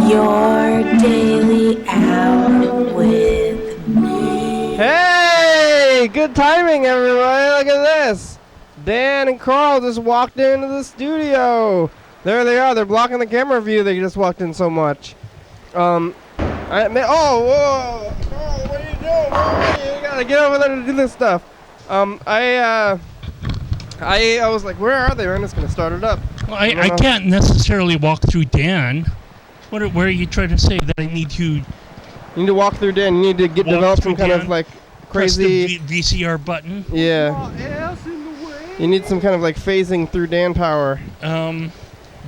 Your daily out with me. Hey, good timing, everybody. Look at this. Dan and Carl just walked into the studio. There they are. They're blocking the camera view. They just walked in so much. Whoa. Carl, what are you doing, bro? You gotta get over there to do this stuff. I was like, where are they? I'm just gonna start it up. Well, I can't necessarily walk through Dan. What are you trying to say? That I need to... You need to walk through Dan. You need to develop some kind of like crazy... Press the VCR button? Yeah. You need some kind of like phasing through Dan power.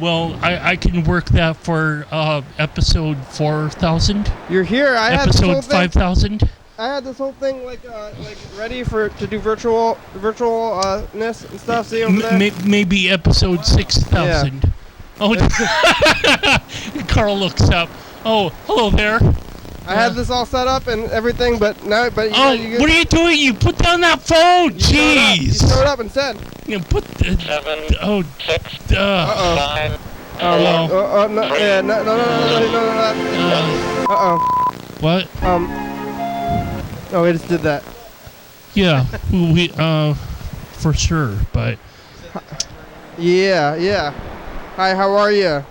Well, I can work that for episode 4,000. You're here. I had episode 5,000. I had this whole thing like ready to do virtualness and stuff. See over there? Maybe episode 6,000. Yeah. Oh, Carl looks up. Oh, hello there. I had this all set up and everything, but now, what are you doing? You put down that phone. Jeez. You throw it up instead. You put the 7, 6, 5. No. Yeah, no. What? Oh, we just did that. Yeah, we for sure, but. Yeah. Hi, how are you?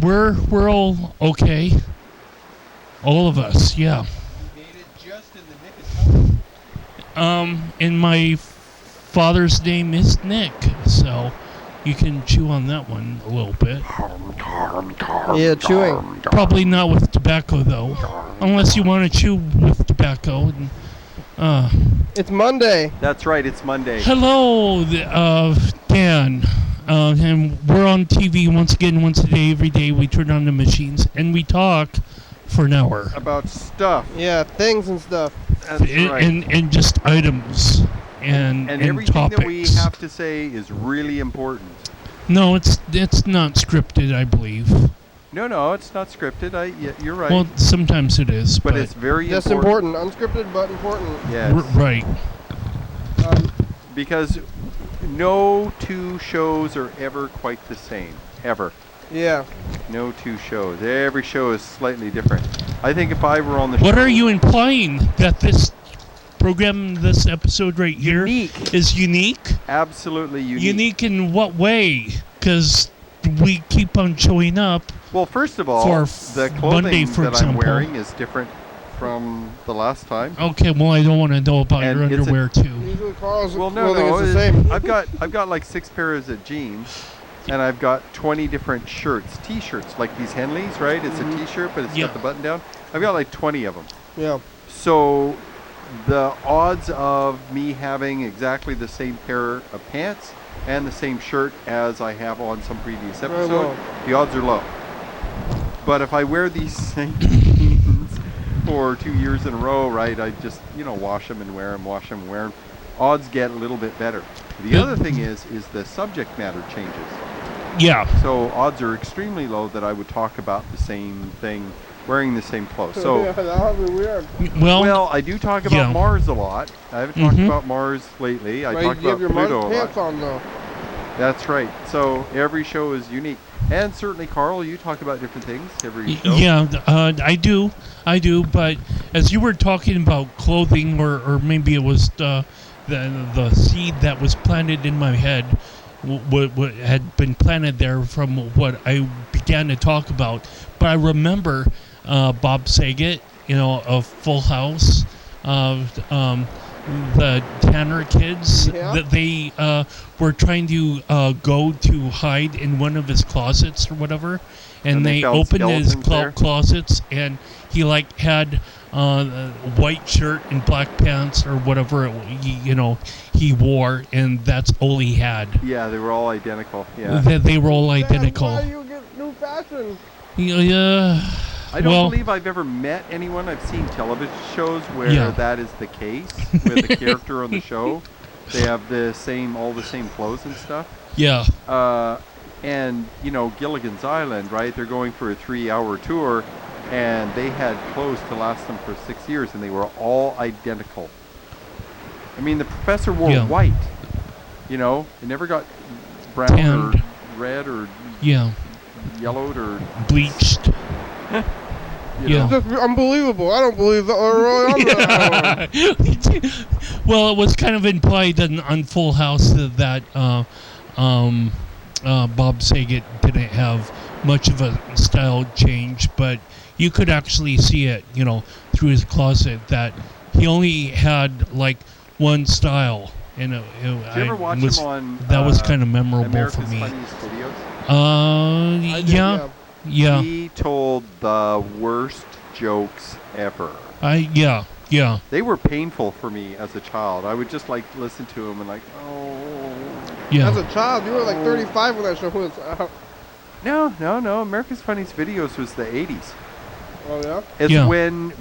We're all okay. All of us, yeah. You made it just in the nick of time. And my father's name is Nick, so you can chew on that one a little bit. Yeah, chewing. Probably not with tobacco though, unless you want to chew with tobacco. It's Monday. That's right, it's Monday. Hello, Dan. And we're on TV once again, once a day, every day. We turn on the machines and we talk for an hour about stuff. Yeah, things and stuff. That's right. And just items and everything topics. that we have to say is really important. No, it's not scripted, I believe. No, it's not scripted. You're right. Well, sometimes it is, but it's very just important. Unscripted, but important. Yes. Right. Because no two shows are ever quite the same, ever. Yeah. No two shows. Every show is slightly different. I think if I were on the show... What are you implying? That this program, this episode right here... Unique. ...is unique? Absolutely unique. Unique in what way? Because we keep on showing up... Well, first of all, the clothing Monday, for that example. I'm wearing is different from the last time. Okay, well, I don't want to know about your underwear, too. Usually Carl's clothing is the same. I've got like 6 pairs of jeans. And I've got 20 different shirts, T-shirts, like these Henleys, right? It's a T-shirt, but it's got the button down. I've got like 20 of them. Yeah. So the odds of me having exactly the same pair of pants and the same shirt as I have on some previous episode, the odds are low. But if I wear these same jeans for 2 years in a row, right, I just, wash them and wear them, wash them and wear them, odds get a little bit better. The other thing is the subject matter changes. Yeah. So odds are extremely low that I would talk about the same thing, wearing the same clothes. So yeah, that would be weird. Well, I do talk about Mars a lot. I haven't talked about Mars lately. I talked about Pluto a lot. Pants on, though. That's right. So every show is unique. And certainly, Carl, you talk about different things every show. Yeah, I do. But as you were talking about clothing, or maybe it was the seed that was planted in my head, what had been planted there from what I began to talk about. But I remember Bob Saget, of Full House, the Tanner kids, that they were trying to go to hide in one of his closets or whatever, and they opened his closets, and he had white shirt and black pants or whatever he wore, and that's all he had. Yeah, they were all identical. Yeah, they were all identical. Why do you get new fashion? Yeah. I don't believe I've ever met anyone. I've seen television shows where that is the case, where the character on the show, they have all the same clothes and stuff. Yeah. And Gilligan's Island, right? They're going for a 3-hour tour, and they had clothes to last them for 6 years, and they were all identical. I mean, the professor wore white. You know, it never got brown Tanned. or red or Yeah. yellowed or Bleached. you Yeah. know. It's just unbelievable. I don't believe that. Well, it was kind of implied on Full House that Bob Saget didn't have much of a style change, but you could actually see it, through his closet, that he only had like one style. And Did you ever watch him on that was kind of memorable America's for me. Funniest Videos? Yeah. He told the worst jokes ever. Yeah. They were painful for me as a child. I would just like listen to him and like, oh. Yeah. As a child, you were like 35 when that show was out. No. America's Funniest Videos was the 80s. Oh, yeah? It's Yeah. when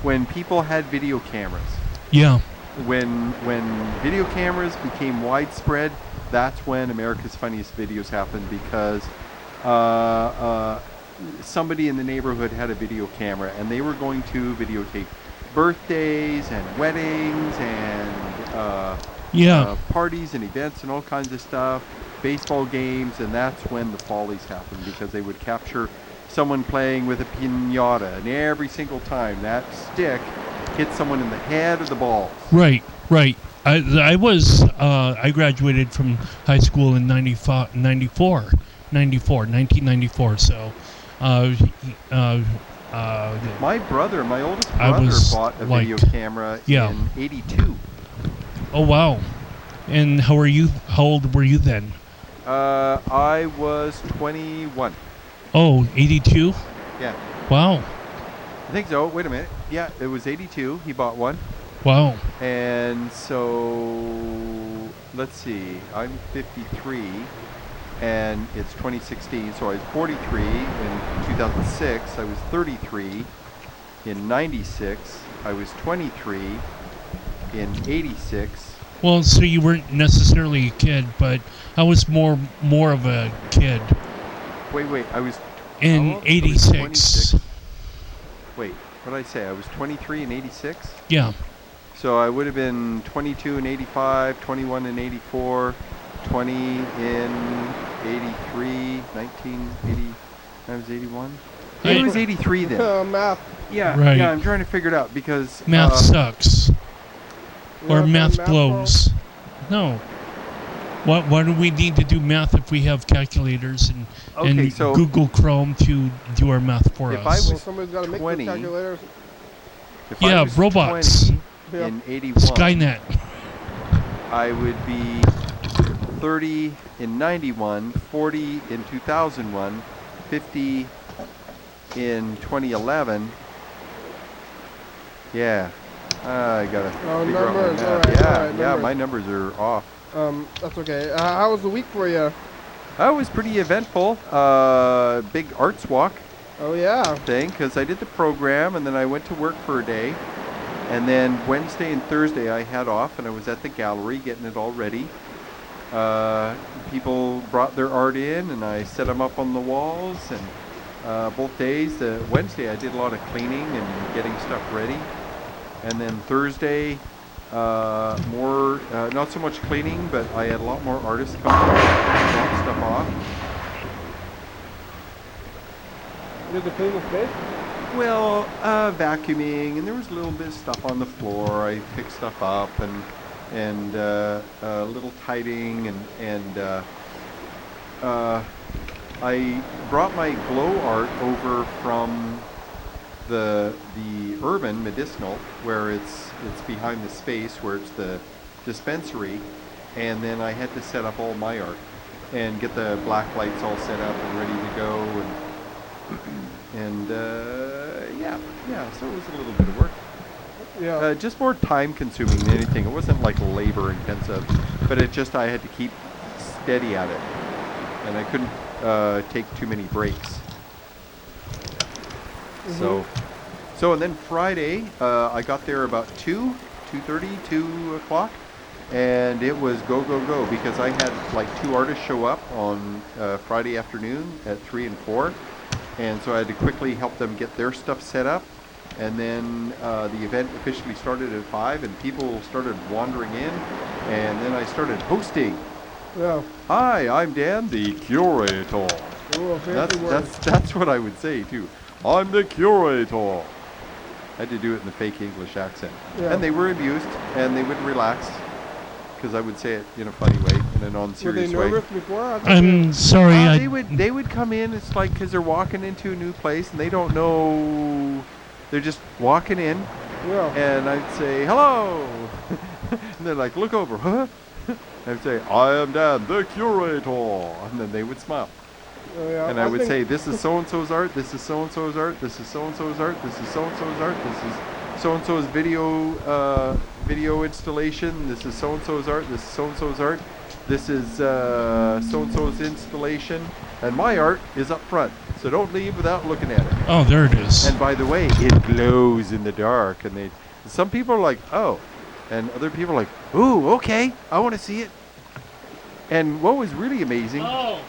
when people had video cameras. Yeah. When video cameras became widespread, that's when America's Funniest Videos happened, because somebody in the neighborhood had a video camera and they were going to videotape birthdays and weddings and parties and events and all kinds of stuff, baseball games, and that's when the follies happened, because they would capture someone playing with a piñata, and every single time that stick hit someone in the head or the balls. Right. I graduated from high school in 1994. So, My brother, my oldest I brother, was bought a like- video camera yeah. in '82. oh wow. And how old were you then? I was 21. Oh, 82? Yeah, Wow. I think so. Wait a minute. Yeah, it was '82. He bought one. Wow. And so, let's see, I'm 53, and it's 2016, so I was 43 in 2006, I was 33 in 96, I was 23 in 86. Well, so you weren't necessarily a kid, but I was more of a kid Wait, I was... in how old? I was 86. 26. Wait, what did I say? I was 23 in 86? Yeah. So I would have been 22 in 85, 21 in 84, 20 in 83, 1980. I was 81. Maybe it was 83 then. Math. Yeah, Right. yeah. I'm trying to figure it out because Math sucks. You Or know, math math blows. No. Why do we need to do math if we have calculators and Okay, so- Google Chrome to do our math for If us? I was Well, somebody's got to make 20. the calculators. if Yeah, I was robots. 20 Yeah. in 81, Skynet. I would be 30 in 91, 40 in 2001, 50 in 2011. Yeah. I gotta Oh, figure out my numbers, math. alright, yeah, alright, yeah, numbers. my numbers are off. That's okay. How was the week for you? That was pretty eventful. Big arts walk Oh, yeah. thing, because I did the program and then I went to work for a day. And then Wednesday and Thursday I had off and I was at the gallery getting it all ready. People brought their art in and I set them up on the walls. And both days, Wednesday I did a lot of cleaning and getting stuff ready. And then Thursday, more, not so much cleaning, but I had a lot more artists come and drop stuff off. You did the clean the space? Well, vacuuming, and there was a little bit of stuff on the floor. I picked stuff up and a little tidying, and I brought my glow art over from the urban medicinal, where it's behind the space where it's the dispensary, and then I had to set up all my art and get the black lights all set up and ready to go, and yeah, so it was a little bit of work. Yeah. Just more time consuming than anything. It wasn't like labor intensive, but I had to keep steady at it, and I couldn't take too many breaks. So and then Friday, I got there about 2:30, 2 o'clock, and it was go, because I had like 2 artists show up on Friday afternoon at 3 and 4, and so I had to quickly help them get their stuff set up, And then the event officially started at 5, and people started wandering in. And then I started hosting. Yeah. Hi, I'm Dan, the curator. Oh, fancy word. That's what I would say too. I'm the curator. I had to do it in the fake English accent. Yeah. And they were amused, and they wouldn't relax because I would say it in a funny way, in a non-serious way. Were they nervous before? I'm sorry. They would come in. It's like because they're walking into a new place and they don't know. They're just walking in, Yeah. and I'd say hello, and they're like, look over, huh? I'd say, I am Dan, the curator, and then they would smile. Yeah. And I would say, this is so-and-so's art, this is so-and-so's art, this is so-and-so's art, this is so-and-so's art, this is so-and-so's video installation, this is so-and-so's art, this is so-and-so's art, this is so-and-so's installation, and my art is up front, so don't leave without looking at it. Oh, there it is. And by the way, it glows in the dark, and some people are like, oh, and other people are like, ooh, okay, I want to see it. And what was really amazing, Oh.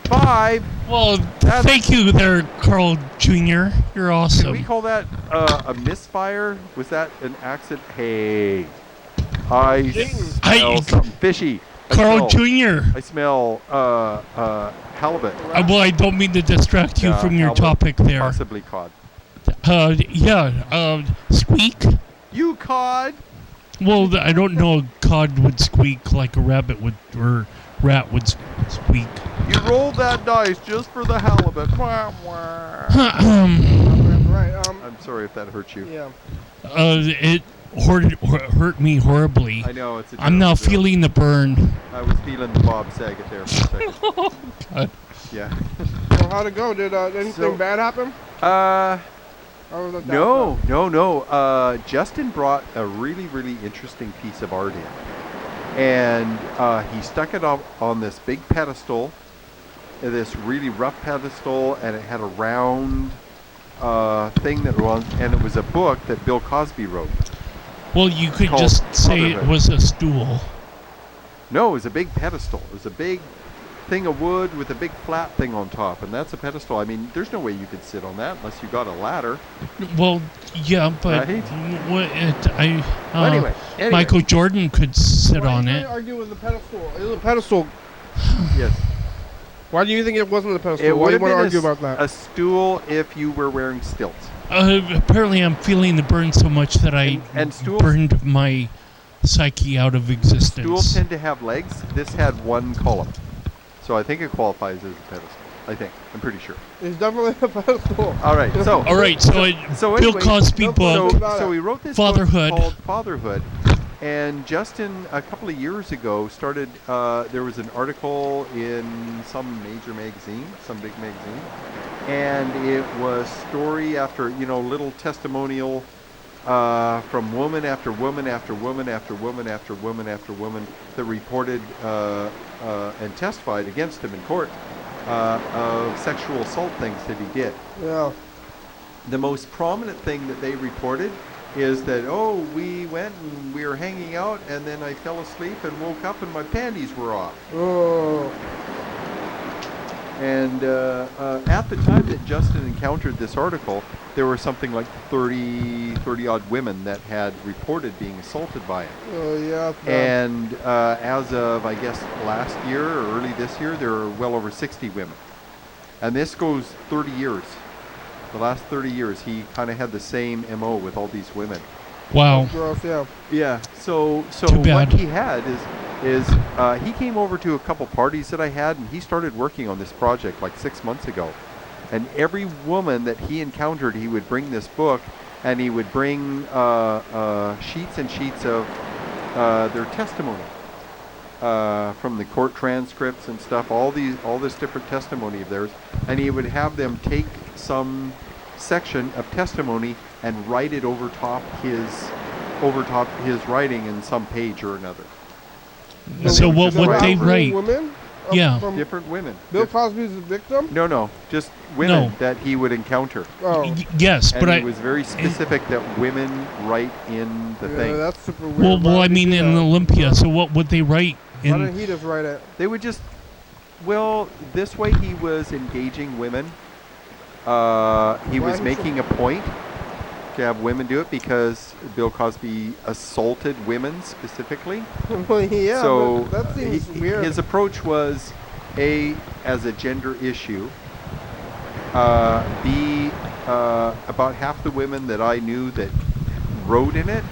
5. Well, That's- thank you there, Carl Jr. You're Can awesome. we call that a misfire? Was that an accident? Hey, I smell something fishy. Carl Jr. I smell halibut. Well, I don't mean to distract you from your halibut, topic there. Possibly cod. Squeak? You cod? Well, I don't know a cod would squeak like a rabbit would, or rat would squeak. You rolled that dice just for the halibut. Wah, wah. Right. I'm sorry if that hurt you. Yeah. It hurt me horribly. I know, it's a I'm now terrible joke. feeling the burn. I was feeling the Bob Saget there for a second. God. Yeah. So how'd it go? Did anything bad happen? Or was it that No. Justin brought a really, really interesting piece of art in. And he stuck it up on this big pedestal, this really rough pedestal, and it had a round thing that was, and it was a book that Bill Cosby wrote. Well, you could Called just say it Fatherhood. was a stool. No, it was a big pedestal. It was a big thing of wood with a big flat thing on top, and that's a pedestal. I mean, there's no way you could sit on that unless you got a ladder. Well, yeah, but Right. anyway, Michael Jordan could sit Why on are you it. trying to argue with the pedestal? It was a pedestal. Yes. Why do you think it wasn't a pedestal? It Why would do you have want been to argue about that? a stool if you were wearing stilts. Apparently, I'm feeling the burn so much that I And stools- burned my psyche out of existence. Stools tend to have legs. This had one column. So I think it qualifies as a pedestal. I think. I'm pretty sure. It's definitely a pedestal. All right. So. All right, so Bill anyway, Cosby book. So he wrote this Fatherhood. book called Fatherhood. And Justin, a couple of years ago, started, there was an article in some major magazine, some big magazine, and it was story after, little testimonial from woman after woman after woman after woman after woman after woman that reported and testified against him in court of sexual assault things that he did. Yeah. The most prominent thing that they reported is that, we went and we were hanging out and then I fell asleep and woke up and my panties were off. Oh. And at the time that Justin encountered this article, there were something like 30 odd women that had reported being assaulted by it. Oh, yeah. And as of, I guess, last year or early this year, there are well over 60 women. And this goes 30 years. The last 30 years, he kind of had the same MO with all these women. Wow. Gross, yeah. Yeah. So Too bad. what he had is he came over to a couple parties that I had, and he started working on this project like 6 months ago. And every woman that he encountered, he would bring this book, and he would bring sheets and sheets of their testimony from the court transcripts and stuff. All this different testimony of theirs, and he would have them take some section of testimony and write it over top his writing in some page or another. So what Just would write they over write? Women? Yeah. From Different women. Bill Cosby's a victim? No, just women No. that he would encounter. Oh. Yes, And but he was very specific that women write in the Yeah, thing. that's super weird. well, Why I would he mean, do in that? Olympia. So what would they write Why didn't in? he just write it? They would just, this way he was engaging women. He was he making a point. to have women do it because Bill Cosby assaulted women specifically. Well, yeah, So but that seems weird. his approach was as a gender issue. B, about half the women that I knew that wrote in it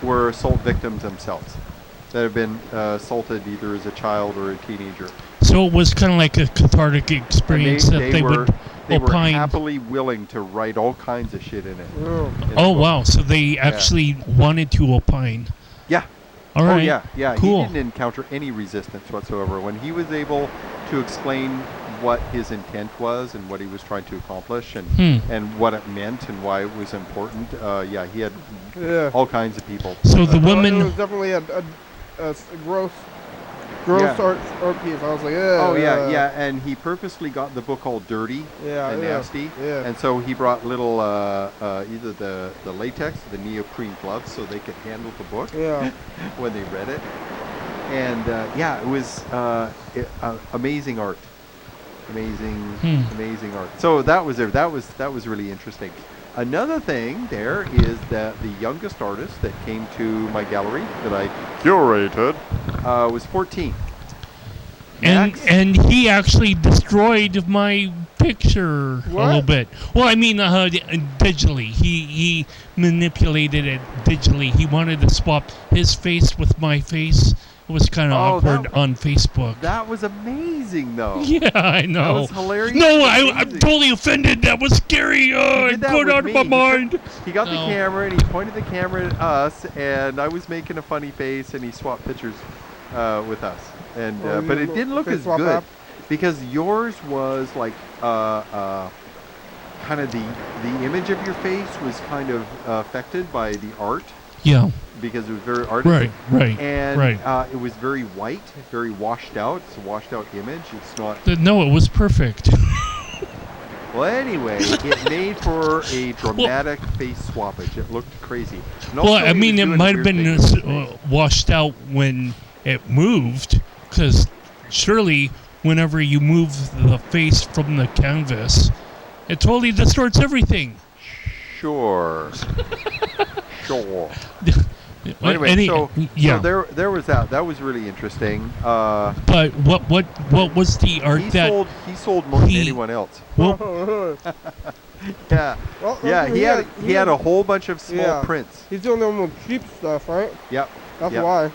were assault victims themselves that have been assaulted either as a child or a teenager. So it was kind of like a cathartic And experience that they would they were opine. happily willing to write all kinds of shit in it. Oh. in the Oh book. wow! So they actually wanted to opine. Yeah. All right. Oh yeah. Cool. He didn't encounter any resistance whatsoever when he was able to explain what his intent was and what he was trying to accomplish and what it meant and why it was important. He had Yeah. all kinds of people. So the It women. was definitely a gross Yeah. art piece. I was like, yeah. Oh yeah, and he purposely got the book all dirty and nasty, Yeah. and so he brought little either the latex, or the neoprene gloves, so they could handle the book Yeah. when they read it. And it was amazing art, amazing art. So that was really interesting. Another thing there is that the youngest artist that came to my gallery that I curated was 14. Max? And he actually destroyed my picture a little What? bit. Well, I mean, digitally. He manipulated it digitally. He wanted to swap his face with my face. It was kind of awkward on Facebook. That was amazing, though. Yeah, I know. That was hilarious. No, I'm Amazing. totally offended. That was scary. Oh, He it did that got with out of me. my mind. He got the No. camera and he pointed the camera at us, and I was making a funny face, and he swapped pictures with us. And Oh, but you it didn't look face as swap good app? because yours was like kind of the image of your face was kind of affected by the art Yeah, because it was very artistic. right. And right. it was very white, very washed out. It's a washed out image. It's not. No, it was perfect. Well, anyway, it made for a dramatic face swappage. It looked crazy. And Well, also I he mean, was it doing might weird have been things with his face. washed out when it moved, because surely whenever you move the face from the canvas, it totally distorts everything. Sure. Sure. Anyway, so yeah. so there was that. That was really interesting. But what was the art He that? sold more than he- anyone else. Well, Yeah. Well, Yeah, he had a whole bunch of small Yeah. prints. He's doing them with cheap stuff, right? Yep. That's Yep. why.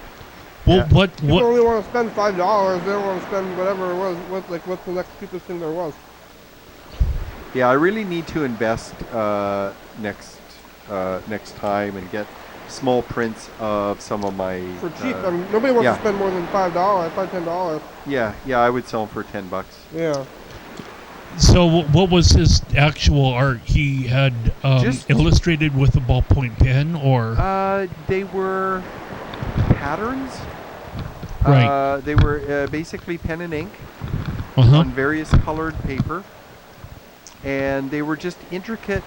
well, Yeah. People what? only want to spend $5. They don't want to spend whatever it was. What's the next cheapest thing there was? Yeah, I really need to invest next time and get small prints of some of my. For cheap. I mean, nobody wants yeah. to spend more than $5, $10. Yeah, I would sell them for $10. Yeah. So what was his actual art? He had Just- illustrated with a ballpoint pen, or They were patterns. Right. They were basically pen and ink uh-huh. on various colored paper, and they were just intricate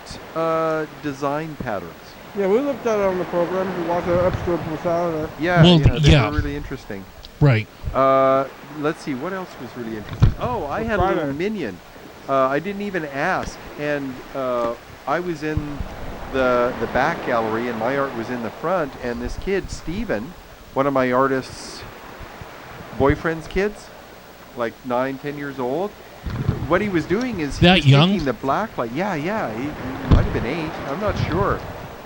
design patterns. Yeah, we looked at it on the program. We watched an episode from Saturday. Yeah, Well, they yeah. were really interesting. Right. Let's see, what else was really interesting? Oh, I had a little Friday. minion. I didn't even ask, and I was in the back gallery, and my art was in the front, and this kid, Steven, one of my artist's boyfriend's kids, like 9-10 years old, what he was doing is he That was young? taking the black light. Yeah, he might have been 8. I'm not sure.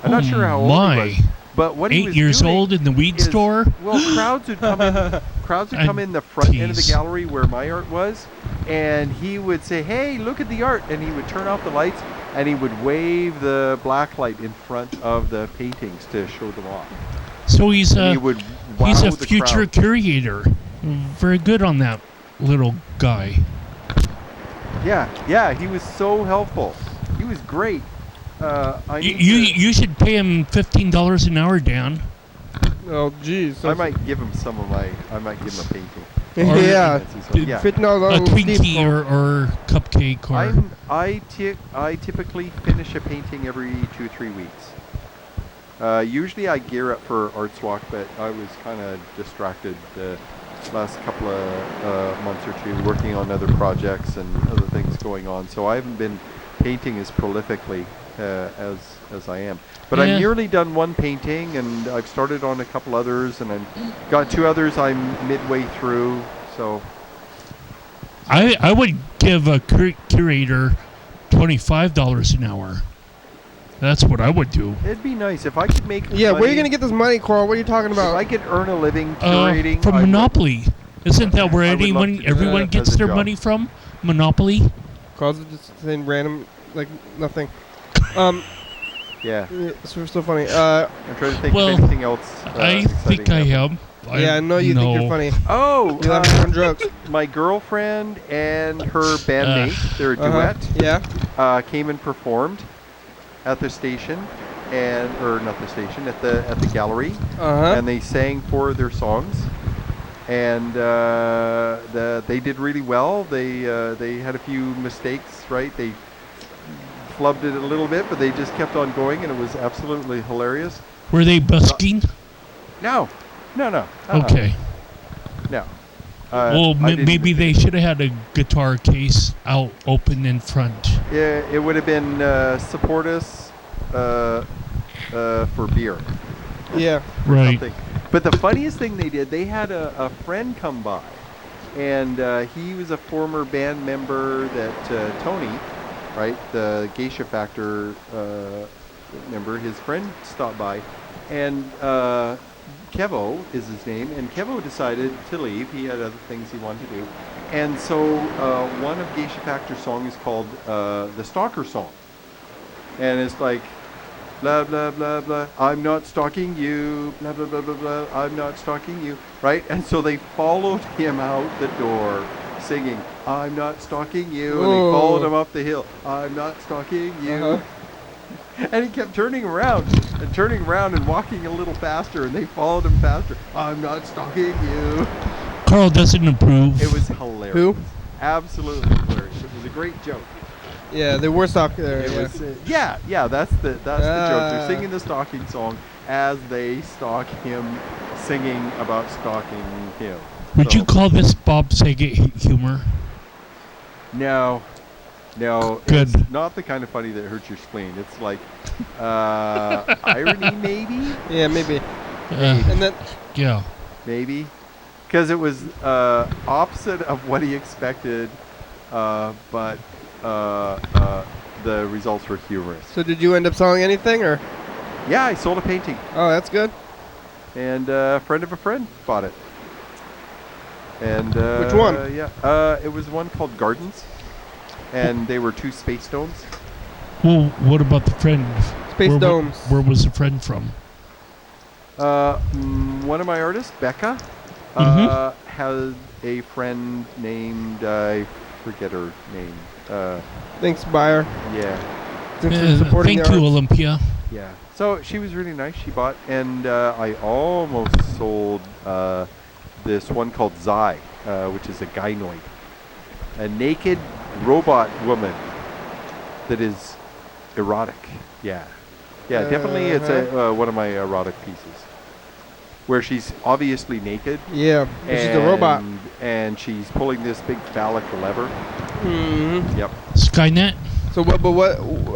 I'm not Oh sure how old my. he was. But what he 8 was years doing old in the weed is- store. Well, crowds would come in. Crowds would I'd come in the front end of the tease. gallery where my art was, and he would say, "Hey, look at the art!" And he would turn off the lights, and he would wave the black light in front of the paintings to show them off. So he's And he a would wow he's a the future crowd. curator. Very good on that little guy. Yeah, he was so helpful. He was great. I You, need you to- you should pay him $15 an hour, Dan. Oh, geez. I might give him some of my. I might give him a painting. Or- Yeah. Yeah. $15 A on steep, Twinkie so- or cupcake or I typically finish a painting every 2-3 weeks. Usually I gear up for Arts Walk, but I was kind of distracted the last couple of months or two working on other projects and other things going on. So I haven't been painting as prolifically as I am. But Yeah. I'm nearly done one painting, and I've started on a couple others, and I've got 2 others I'm midway through. So I would give a curator $25 an hour. That's what I would do. it'd be nice if I could make Yeah, where are you money- going to get this money, Carl? What are you talking If I about? could earn a living curating From I would. Monopoly. Isn't that where I would love to do everyone that gets as a their job. money from? Monopoly? Carl's just saying random, like, nothing. Yeah, It's so funny. I'm trying to think Well, of anything else. I think I exciting. have. Yeah, I know you think you're funny. Oh, You love different jokes. my girlfriend and her bandmate, their duet, Yeah. came and performed at the station, or not the station, at the gallery, Uh-huh. and they sang 4 of their songs, and they did really well. They had a few mistakes, right? They flubbed it a little bit, but they just kept on going, and it was absolutely hilarious. Were they busking? No. Okay. No. Well, I didn't maybe even they should have had a guitar case out open in front. Yeah, it would have been support us for beer. Yeah. Right. Something. But the funniest thing they did, they had a friend come by, and he was a former band member that Tony, right, the Geisha Factor member, his friend stopped by, and Kevo is his name, and Kevo decided to leave. He had other things he wanted to do. And so one of Geisha Factor's songs is called the Stalker Song. And it's like, blah, blah, blah, blah, I'm not stalking you, blah, blah, blah, blah, blah, I'm not stalking you, right? And so they followed him out the door singing, I'm not stalking you, and they followed him up the hill, I'm not stalking you. Uh-huh. And he kept turning around and walking a little faster, and they followed him faster. I'm not stalking you. Carl doesn't approve. It was hilarious. Who? Absolutely hilarious. It was a great joke. Yeah, they were stock there. It Yeah. was, yeah, that's the joke. They're singing the stalking song as they stalk him, singing about stalking him. Would So- you call this Bob Saget humor? No, Good. It's not the kind of funny that hurts your spleen. It's like irony, maybe, Yeah, maybe. Uh, And then, yeah. maybe, because it was opposite of what he expected, but the results were humorous. so did you end up selling anything, or? Yeah, I sold a painting, Oh, that's good. and a friend of a friend bought it. And Which one? Yeah, it was one called Gardens, and they were 2 space stones. Well, what about the friend? Space where, domes. Where was the friend from? One of my artists, Becca, Mhm. has a friend named I forget her name. Thanks, buyer. Yeah, Thanks for supporting Thank the you, arts. Olympia. yeah. So she was really nice. She bought, and I almost sold this one called Zai, which is a gynoid, a naked robot woman that is erotic. Yeah, definitely. It's one of my erotic pieces, where she's obviously naked. Yeah, she's a robot. And she's pulling this big phallic lever. Mm-hmm. Yep. Skynet? So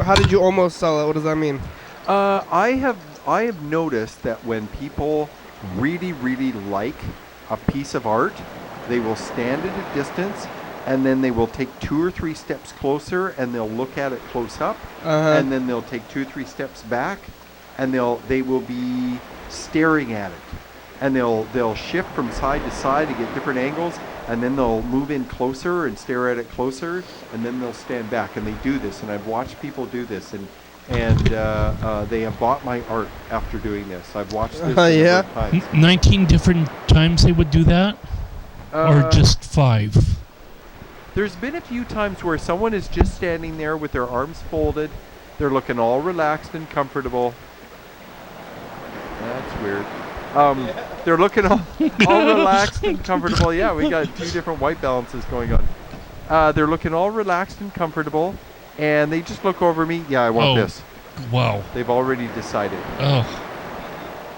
how did you almost sell it? What does that mean? I have noticed that when people really, really like a piece of art, they will stand at a distance, and then they will take 2 or 3 steps closer, and they'll look at it close up, Uh-huh. and then they'll take 2 or 3 steps back, and they will be staring at it, and they'll shift from side to side to get different angles, and then they'll move in closer and stare at it closer, and then they'll stand back, and they do this, and I've watched people do this, and they have bought my art after doing this. I've watched this a Yeah. number of times. 19 different times they would do that? Or just 5? There's been a few times where someone is just standing there with their arms folded. They're looking all relaxed and comfortable. That's weird. They're looking all relaxed and comfortable. Yeah, we got 2 different white balances going on. They're looking all relaxed and comfortable, and they just look over me. Yeah, I want this. Wow. They've already decided. Oh.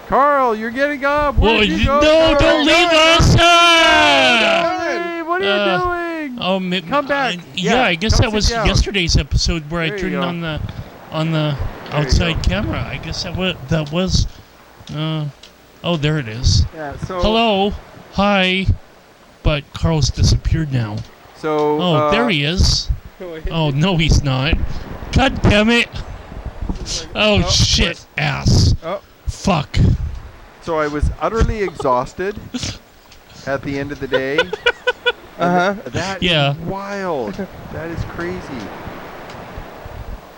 Carl, you're getting up. Where'd you go? No, Carl? don't leave us! Hey, what are you doing? Oh, Come back. Yeah, I guess come that was sit down. yesterday's episode where There I you turned go. on on the outside camera. I guess that was. Oh, there it is. Yeah. So. Hello, hi, but Carl's disappeared now. So. Oh, there he is. Oh no, he's not. God damn it! Oh shit, ass. Oh. Fuck. So I was utterly exhausted at the end of the day. That Yeah. is wild. That is crazy.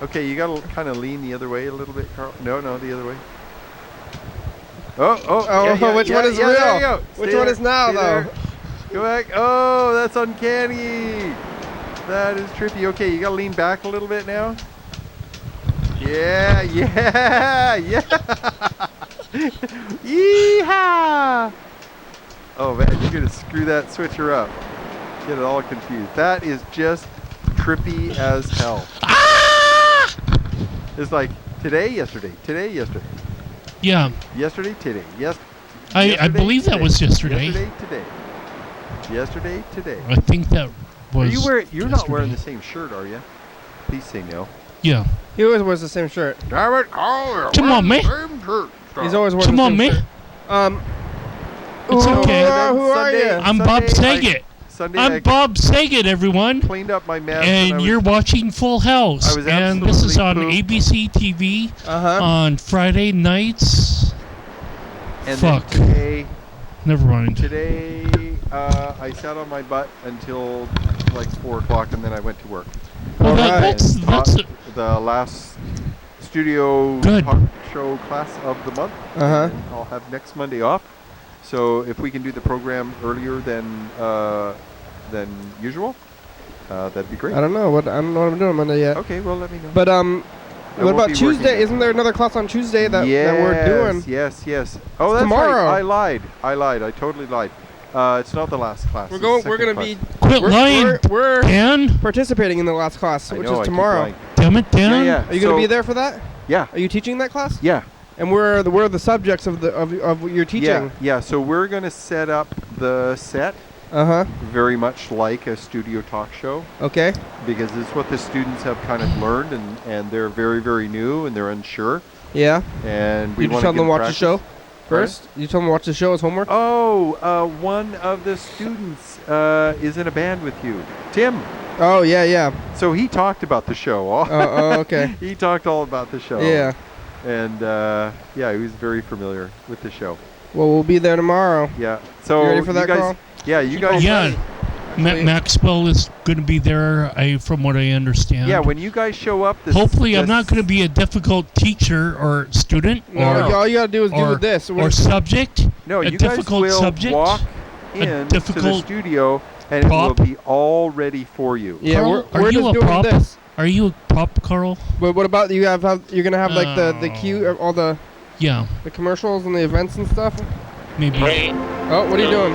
Okay, you gotta kind of lean the other way a little bit, Carl. No, the other way. Which one is real? There you go. Which Stay one there, is now, stay there. though? Go back. Oh, that's uncanny. That is trippy. Okay, you gotta lean back a little bit now. Yeah. Yeehaw! Oh man, you're gonna screw that switcher up. Get it all confused. That is just trippy as hell. Ah! It's like today, yesterday. Yeah. Yesterday, today. I believe that was yesterday. Yesterday, today. I think that was. You're not wearing the same shirt, are you? Please say no. Yeah. He always wears the same shirt. Damn it, Carl! Come on, man. He's always wearing Come the on, same man. shirt. It's okay. Who are you? I'm Bob Saget. I'm Bob Saget, everyone. Cleaned up my mess. And you're watching Full House. I was And this is on absolutely ABC TV on Friday nights. And Fuck. then today, Never mind. Today, I sat on my butt until like 4 o'clock, and then I went to work. Well, that's the last studio Good. talk show class of the month. And I'll have next Monday off. So if we can do the program earlier than usual, that'd be great. I don't know what I'm doing Monday yet. Okay, well let me know. But what about Tuesday? Isn't there another class on Tuesday that we're doing? Yes. Oh, that's tomorrow. Right. I lied. I totally lied. It's not the last class. We're gonna be. Quit lying, we're Dan. participating in the last class, which is tomorrow. Damn it, Dan. Yeah. Are you gonna be there for that? Yeah. Are you teaching that class? Yeah. And we're the subjects of your teaching. Yeah. So we're gonna set up the set. Very much like a studio talk show. Okay. Because it's what the students have kind of learned, and they're very, very new, and they're unsure. Yeah. And we you tell them to watch the show first? You tell them to watch the show as homework? Oh, one of the students is in a band with you. Tim. Oh, yeah. So he talked about the show. Okay. He talked all about the show. Yeah. And, he was very familiar with the show. Well, we'll be there tomorrow. Yeah. So you ready for that, guys, Carl? Yeah, you guys. Yeah. Maxwell is going to be there, from what I understand. Yeah, when you guys show up. Hopefully, I'm not going to be a difficult teacher or student. No, all you got to do is do this. Or subject. No, a you guys difficult will subject. Walk in to the studio, and prop. it will be all ready for you. Yeah, Carl, we're just doing prop? this. Are you a prop, Carl? But what about you're gonna have like the cue, all the commercials and the events and stuff? Maybe. Oh, what are you doing?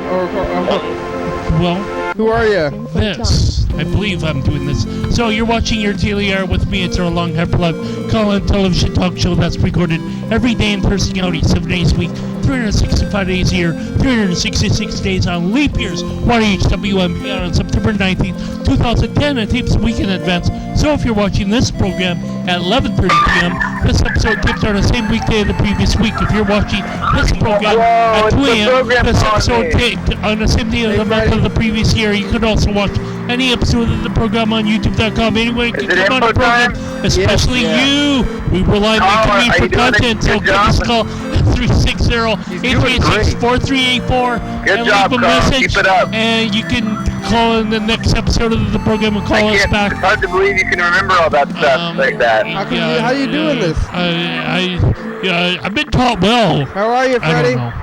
Well, who are you? This. I believe I'm doing this. So you're watching your Daily Hour with me. It's our long hair plug call-in television talk show that's recorded every day in Thurston County, 7 days a week, 365 days a year, 366 days on leap years. YDHWM began on September 19th, 2010, and tapes a week in advance. So if you're watching this program at 11:30 p.m., this episode taped on the same weekday of the previous week. If you're watching this program at 2 a.m., this episode taped on the same day of the month of the previous year. You could also watch any episode of the program on YouTube.com. Anyone can come on the program, especially you. We rely on the community for content, so give us a call at 360-836-4384 and leave a message. Keep it up. And you can call in the next episode of the program and call us back. It's hard to believe you can remember all that stuff like that. How you doing this? I've been taught well. How are you, Freddie? I don't know.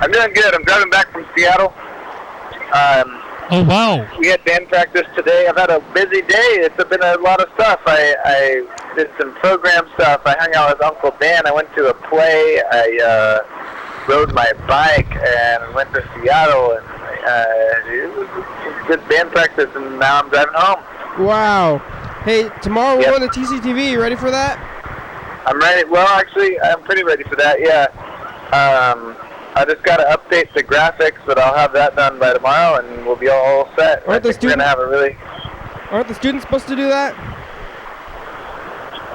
I'm doing good. I'm driving back from Seattle. Oh, wow. We had band practice today. I've had a busy day. It's been a lot of stuff. I did some program stuff. I hung out with Uncle Dan. I went to a play. I rode my bike and went to Seattle. And it was good band practice, and now I'm driving home. Wow. Hey, tomorrow we're going to TCTV. You ready for that? I'm ready. Well, actually, I'm pretty ready for that, yeah. I just got to update the graphics, but I'll have that done by tomorrow, and we'll be all set. Aren't the we're going to have a really... Aren't the students supposed to do that?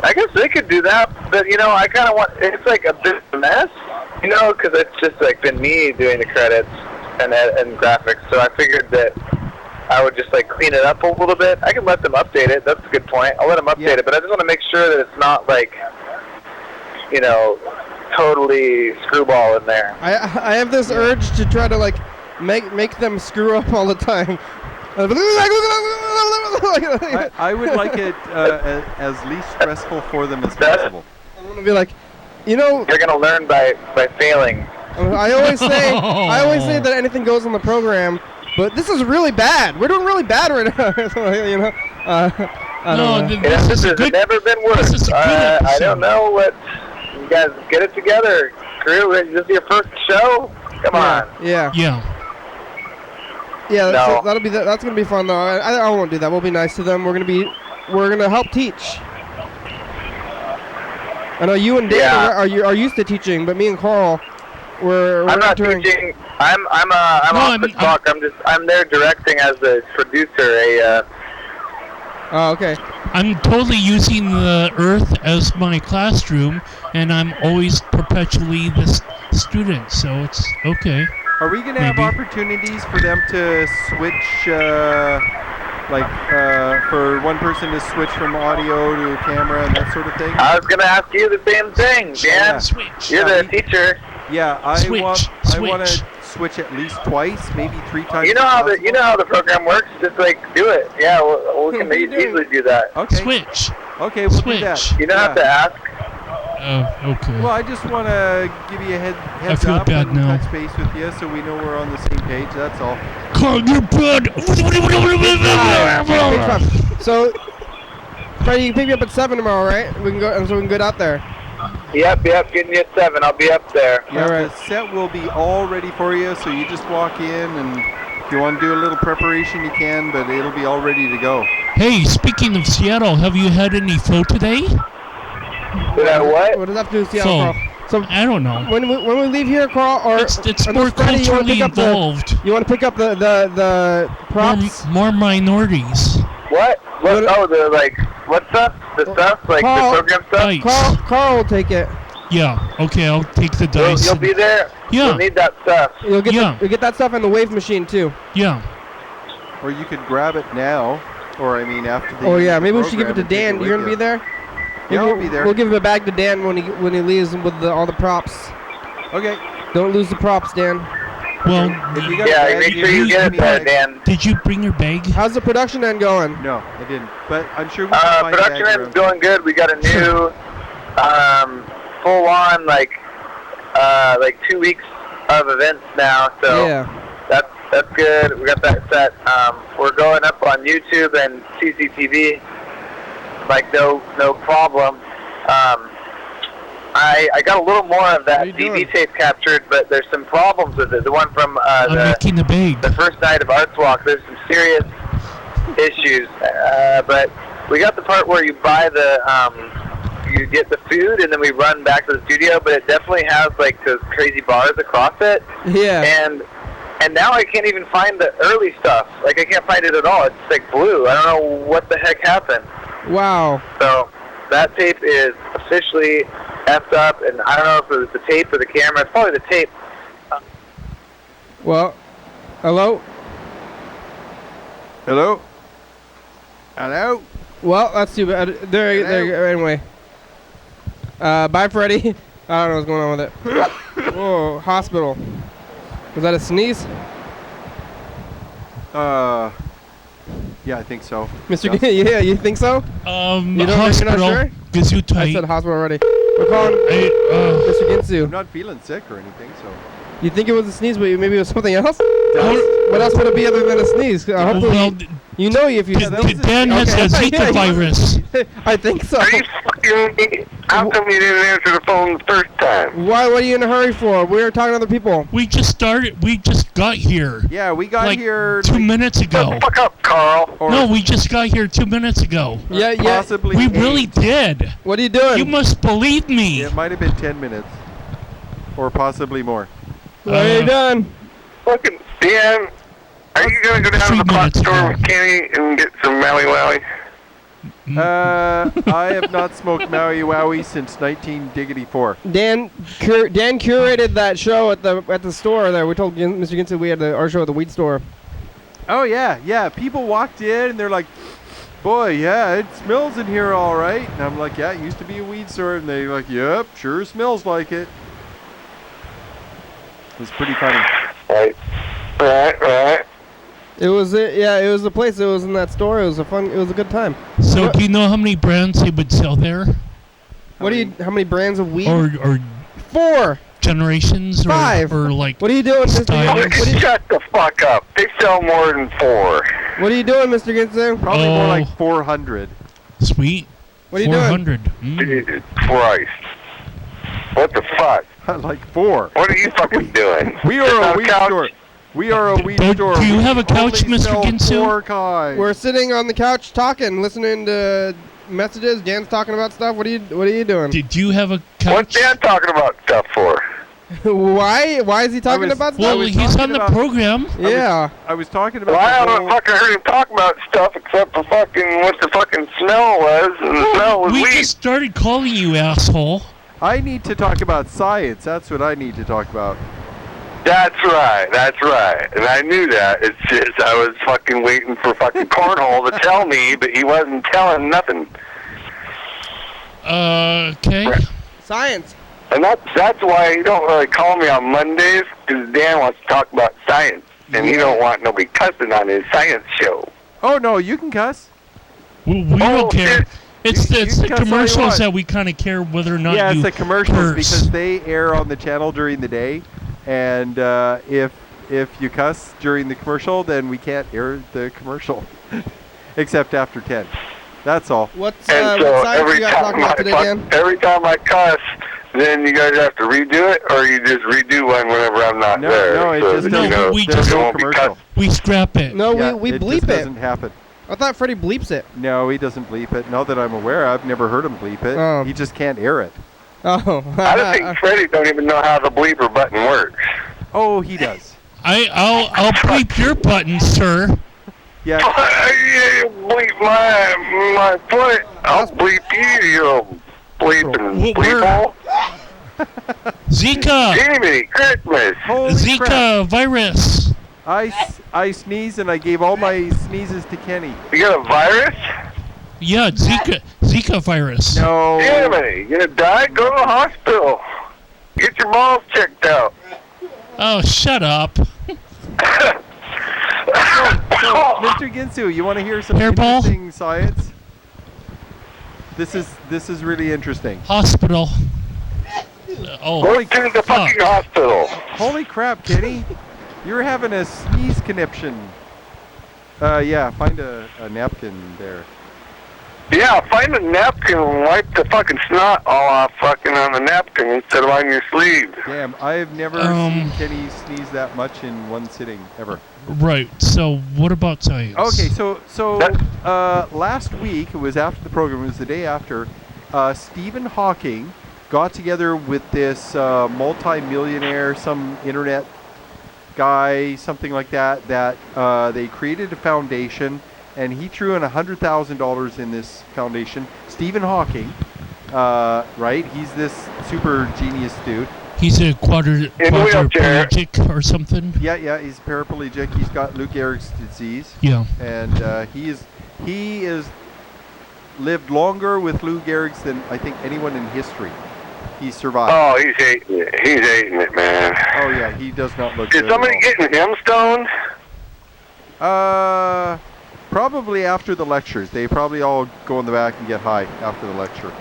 I guess they could do that, but I kind of want. It's like a bit of a mess, because it's just like been me doing the credits and graphics. So I figured that I would just like clean it up a little bit. I can let them update it. That's a good point. I'll let them update it, but I just want to make sure that it's not like, totally screwball in there. I have this urge to try to like make them screw up all the time. I would like it as least stressful for them as possible. I want to be like, You're gonna learn by failing. I always say that anything goes on the program, but this is really bad. We're doing really bad right now. I don't know. This has never been worse. This is a good episode. I don't know what. You guys get it together. Crew, is this your first show? Come on. Yeah. No. That's gonna be fun though. I won't do that. We'll be nice to them. We're gonna help teach. I know you and Dan are used to teaching, but me and Carl, we're I'm not entering. teaching. I'm off the clock. I'm there directing as the producer. Oh, okay. I'm totally using the Earth as my classroom, and I'm always perpetually the student, so it's okay. Are we going to have opportunities for them to switch, for one person to switch from audio to camera and that sort of thing? I was going to ask you the same thing, Dan. Switch. You're the teacher. Yeah, I want to switch at least twice, maybe 3 times. You know how the program works. Just like do it. Yeah, we can easily do that. Okay. Switch. Okay, we'll do that. You don't have to ask. Okay. Well, I just want to give you a heads I feel up bad and now. touch base with you so we know we're on the same page. That's all. Carl, you're bad. So, Freddie, you can pick me up at 7 tomorrow, right? We can go out there. Yep, getting you at 7. I'll be up there. Yeah, All right. the set will be all ready for you, so you just walk in, and if you want to do a little preparation, you can, but it'll be all ready to go. Hey, speaking of Seattle, have you had any pho today? What? What does that have to do with Seattle, Carl? So I don't know. when we leave here, Carl, or It's or more Freddie, culturally involved. You want to pick up the props? More minorities. What? Oh, what stuff? The stuff? Like Carl, the program stuff? Dice. Carl will take it. Yeah. Okay, I'll take the dice. You'll be there? Yeah. You'll need that stuff. You'll get that stuff in the wave machine too. Yeah. Or you could grab it now, or after the. Oh yeah, maybe we should give it to Dan. You're gonna be there. Yeah, I'll be there. We'll give it back to Dan when he leaves with all the props. Okay. Don't lose the props, Dan. Well, If you got Yeah, a bag, make sure you give get me it there, a bag. Dan. did you bring your bag? How's the production end going? No, I didn't. But I'm sure we can find Production bags is around. going good. We got a new, full-on, 2 weeks of events now, so Yeah. that's good. We got that set. We're going up on YouTube and TCTV, no problem. I got a little more of that What are you DV doing? tape captured, but there's some problems with it. The one from I'm making the bag. the first night of Arts Walk, there's some serious issues. But we got the part where you buy you get the food and then we run back to the studio, but it definitely has those crazy bars across it. Yeah. And now I can't even find the early stuff. I can't find it at all. It's blue. I don't know what the heck happened. Wow. So that tape is officially effed up, and I don't know if it was the tape or the camera. It's probably the tape. Well, hello. Hello? Hello? Well, that's too bad. There. Anyway. Bye, Freddie. I don't know what's going on with it. Whoa, hospital. Was that a sneeze? Yeah, I think so. Mr. Yeah, you think so? You're not Hospital. sure? I I said tight. hospital already. We're calling Mr. I'm Ginsu. not feeling sick or anything, so. You think it was a sneeze, but maybe it was something else? Dust. What else would it be other than a sneeze? Hopefully, Well, you know if you. Dan has Okay. a Zika Yeah, virus. I think so. Are you fucking me? How come you didn't answer the phone the first time? Why? What are you in a hurry for? We were talking to other people. We just got here. Yeah, we got here 2 minutes ago. Fuck up, Carl. or No, we just got here 2 minutes ago. Yeah. possibly We 8. really did. What are you doing? You must believe me. It might have been 10 minutes. Or possibly more. What are you doing? Fucking Dan, are you gonna go down to 3 the clock minutes store ago. with Kenny and get some Maui Wowie? I have not smoked Maui Wowie since 1984. Dan curated that show at the store there. We told Mr. Ginson we had our show at the weed store. Oh yeah. People walked in and they're like, "Boy, yeah, it smells in here all right." And I'm like, "Yeah, it used to be a weed store." And they're like, "Yep, sure smells like it." It was pretty funny. Right. It was it was the place. It was in that store. It was a good time. So do you know how many brands they would sell there? How many brands of weed? Or 4. generations? 5. Or like What are you doing, Mr. styles? Ginson? Shut the fuck up. They sell more than 4. What are you doing, Mr. Ginson? Probably more Oh. like 400. Sweet. What are you doing? 400. Jesus Christ. What the fuck? Like 4. What are you fucking doing? We Sit are on a weed couch? store. We are a weed Do store. you We have a couch, only Mr. sell Ginsu? 4 kinds. We're sitting on the couch talking, listening to messages. Dan's talking about stuff. What are you doing? Did you have a couch? What's Dan talking about stuff for? Why is he talking about stuff? Well, was he's on talking the about- program. Yeah. I was talking about Well, I the haven't whole- fucking heard him talk about stuff except for fucking what the fucking smell was, and the smell was We weed. just started calling you asshole. I need to talk about science. That's what I need to talk about. That's right. And I knew that. It's just I was fucking waiting for fucking Cornhole to tell me, but he wasn't telling nothing. Okay. Science. And that's why you don't really call me on Mondays, because Dan wants to talk about science, and he don't want nobody cussing on his science show. Oh no, you can cuss. We don't care. shit. It's You the can cuss all you commercials want. that we kind of care whether or not Yeah, you it's the commercials curse. because they air on the channel during the day, and if you cuss during the commercial, then we can't air the commercial, except after 10. That's all. What's And what so science every you got to talk time about today, Dan? every time I cuss, then you guys have to redo it, or you just redo one whenever I'm not No, there. no, it so just that, doesn't. you know, We there just- won't be commercial. cuss. We scrap it. No, Yeah, we it bleep just it. doesn't happen. I thought Freddie bleeps it. No, he doesn't bleep it. Not that I'm aware. I've never heard him bleep it. Oh. He just can't air it. Oh. I don't think Freddie don't even know how the bleeper button works. Oh, he does. I'll bleep your button, sir. Yeah. You bleep my foot. I'll bleep you, you bleeping We're- bleephole. Zika. Jiminy Christmas. Holy crap. Zika virus. I sneezed and I gave all my sneezes to Kenny. You got a virus? Yeah, Zika virus. No. Jiminy, you gonna die? Go to the hospital. Get your balls checked out. Oh, shut up. So, Mr. Ginsu, you want to hear some Hairball? interesting science? This is really interesting. Hospital. Oh, Go to the fucking hospital. Holy crap, Kenny. You're having a sneeze conniption. Yeah, find a napkin there. Yeah, find a napkin and wipe the fucking snot all off fucking on the napkin instead of on your sleeve. Damn, I've never seen Kenny sneeze that much in one sitting, ever. right. So, what about science? Okay, so last week, it was after the program, it was the day after, Stephen Hawking got together with this multi-millionaire, some internet guy, something like that, they created a foundation, and he threw in $100,000 in this foundation. Stephen Hawking, right? He's this super genius dude. He's a wheelchair. quadriplegic or something. Yeah, he's paraplegic. He's got Lou Gehrig's disease. Yeah. And he is lived longer with Lou Gehrig's than I think anyone in history. He survived. Oh, he's hating it. He's hating it, man. Oh yeah, he does not look Is good. somebody getting him stoned? Probably after the lectures. They probably all go in the back and get high after the lecture.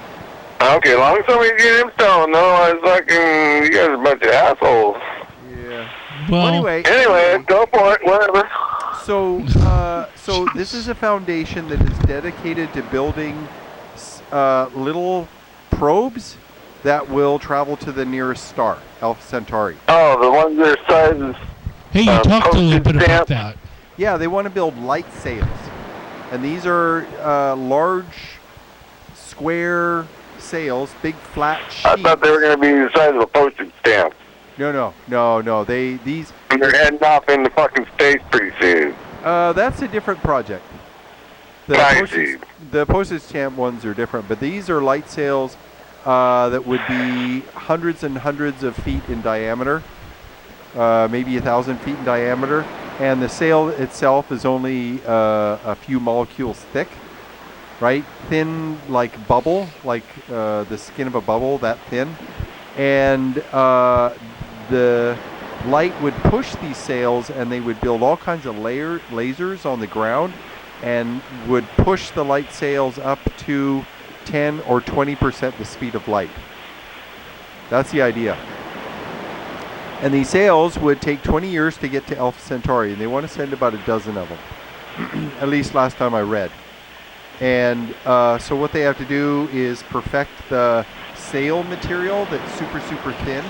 Okay, as long as somebody's getting him stoned, otherwise fucking, you guys are a bunch of assholes. Yeah. Well, Anyway, go for it, whatever. So this is a foundation that is dedicated to building little probes that will travel to the nearest star, Alpha Centauri. Oh, the ones that are sizes. hey, you talked a little postage bit about stamp. that. Yeah, they want to build light sails. And these are large, square sails, big flat sheets. I thought they were going to be the size of a postage stamp. No. These. And they're heading off into fucking space pretty soon. That's a different project. the postage stamp ones are different, but these are light sails that would be hundreds and hundreds of feet in diameter, maybe 1,000 feet in diameter, and the sail itself is only a few molecules thick, right? Thin like bubble, like the skin of a bubble, that thin. And the light would push these sails, and they would build all kinds of lasers on the ground and would push the light sails up to 10 or 20% the speed of light. That's the idea. And these sails would take 20 years to get to Alpha Centauri, and they want to send about a dozen of them, at least last time I read. And so what they have to do is perfect the sail material that's super, super thin,